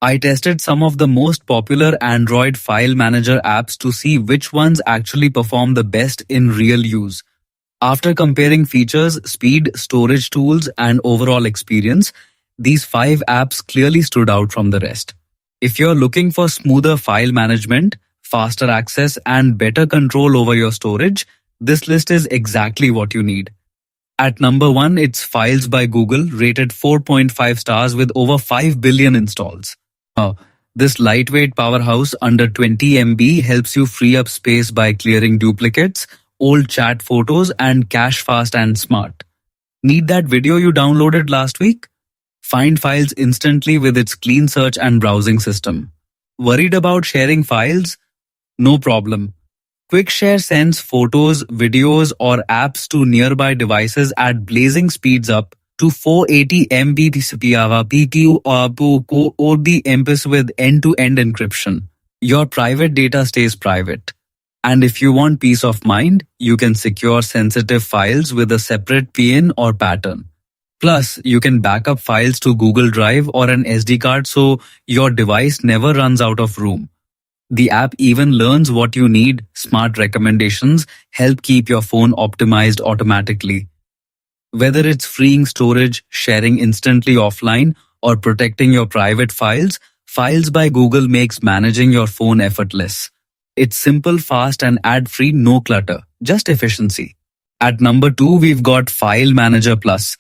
I tested some of the most popular Android file manager apps to see which ones actually perform the best in real use. After comparing features, speed, storage tools, and overall experience, these 5 apps clearly stood out from the rest. If you're looking for smoother file management, faster access, and better control over your storage, this list is exactly what you need. At number 1, it's Files by Google, rated 4.5 stars with over 5 billion installs. This lightweight powerhouse under 20 MB helps you free up space by clearing duplicates, old chat photos, and cache fast and smart. Need that video you downloaded last week? Find files instantly with its clean search and browsing system. Worried about sharing files? No problem. QuickShare sends photos, videos, or apps to nearby devices at blazing speeds up to 480 Mbps with end-to-end encryption. Your private data stays private. And if you want peace of mind, you can secure sensitive files with a separate PIN or pattern. Plus, you can back up files to Google Drive or an SD card so your device never runs out of room. The app even learns what you need. Smart recommendations help keep your phone optimized automatically. Whether it's freeing storage, sharing instantly offline, or protecting your private files, Files by Google makes managing your phone effortless. It's simple, fast, and ad-free, no clutter, just efficiency. At number 2, we've got File Manager Plus,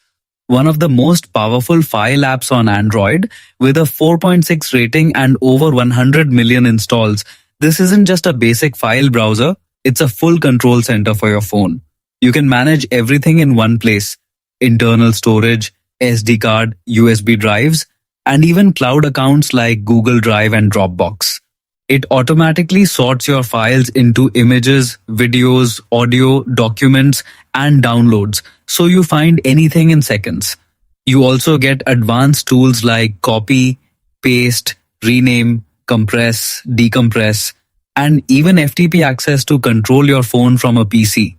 one of the most powerful file apps on Android, with a 4.6 rating and over 100 million installs. This isn't just a basic file browser, it's a full control center for your phone. You can manage everything in one place: internal storage, SD card, USB drives, and even cloud accounts like Google Drive and Dropbox. It automatically sorts your files into images, videos, audio, documents, and downloads, so you find anything in seconds. You also get advanced tools like copy, paste, rename, compress, decompress, and even FTP access to control your phone from a PC.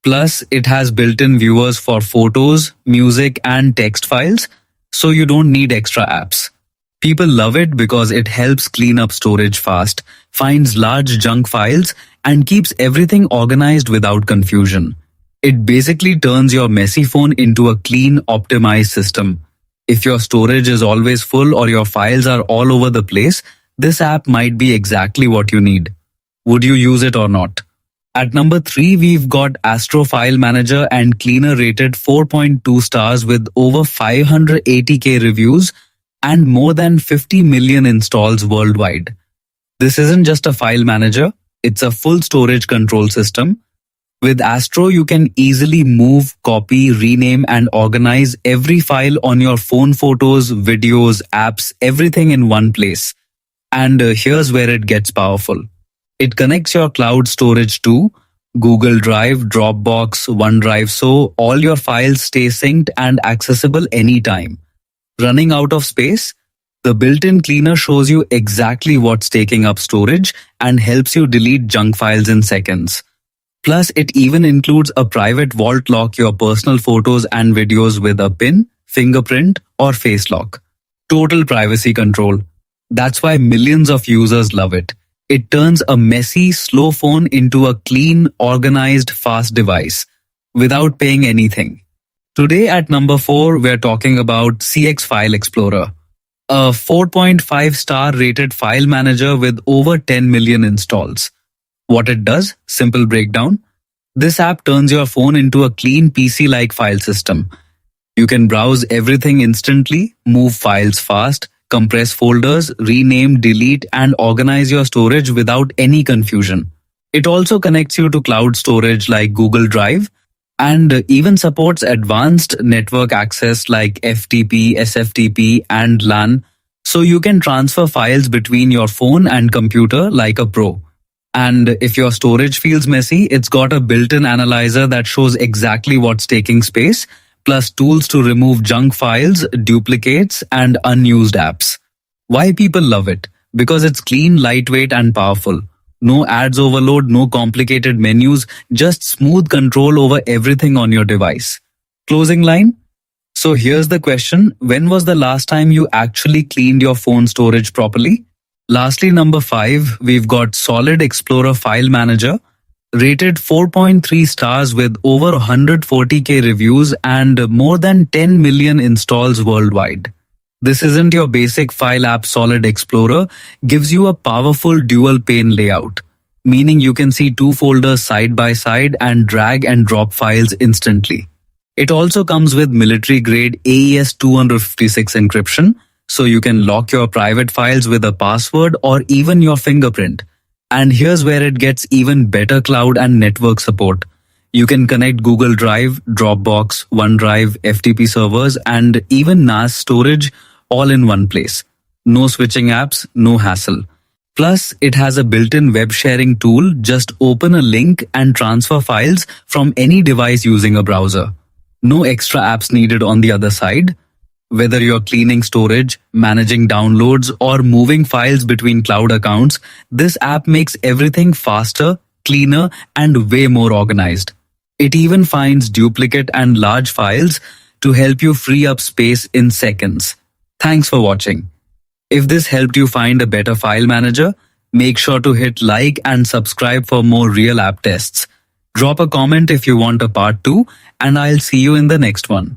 Plus, it has built-in viewers for photos, music, and text files, so you don't need extra apps. People love it because it helps clean up storage fast, finds large junk files, and keeps everything organized without confusion. It basically turns your messy phone into a clean, optimized system. If your storage is always full or your files are all over the place, this app might be exactly what you need. Would you use it or not? At number 3, we've got ASTRO File Manager and Cleaner, rated 4.2 stars with over 580k reviews and more than 50 million installs worldwide. This isn't just a file manager, it's a full storage control system. With ASTRO, you can easily move, copy, rename, and organize every file on your phone: photos, videos, apps, everything in one place. And here's where it gets powerful. It connects your cloud storage to Google Drive, Dropbox, OneDrive, so all your files stay synced and accessible anytime. Running out of space? The built-in cleaner shows you exactly what's taking up storage and helps you delete junk files in seconds. Plus, it even includes a private vault lock your personal photos and videos with a PIN, fingerprint, or face lock. Total privacy control. That's why millions of users love it. It turns a messy, slow phone into a clean, organized, fast device without paying anything. Today at number 4, we're talking about CX File Explorer, a 4.5 star rated file manager with over 10 million installs. What it does? Simple breakdown. This app turns your phone into a clean PC-like file system. You can browse everything instantly, move files fast, compress folders, rename, delete, and organize your storage without any confusion. It also connects you to cloud storage like Google Drive, and even supports advanced network access like FTP, SFTP, and LAN, so you can transfer files between your phone and computer like a pro. And if your storage feels messy, it's got a built-in analyzer that shows exactly what's taking space, plus tools to remove junk files, duplicates, and unused apps. Why people love it? Because it's clean, lightweight, and powerful. No ads overload, no complicated menus, just smooth control over everything on your device. Closing line? So here's the question. When was the last time you actually cleaned your phone storage properly? Lastly, number 5, we've got Solid Explorer File Manager, rated 4.3 stars with over 140k reviews and more than 10 million installs worldwide. This isn't your basic file app. Solid Explorer gives you a powerful dual pane layout, meaning you can see two folders side by side and drag and drop files instantly. It also comes with military-grade AES 256 encryption, so you can lock your private files with a password or even your fingerprint. And here's where it gets even better: cloud and network support. You can connect Google Drive, Dropbox, OneDrive, FTP servers, and even NAS storage all in one place. No switching apps, no hassle. Plus, it has a built-in web sharing tool. Just open a link and transfer files from any device using a browser. No extra apps needed on the other side. Whether you're cleaning storage, managing downloads, or moving files between cloud accounts, this app makes everything faster, cleaner, and way more organized. It even finds duplicate and large files to help you free up space in seconds. Thanks for watching. If this helped you find a better file manager, make sure to hit like and subscribe for more real app tests. Drop a comment if you want a part 2, and I'll see you in the next one.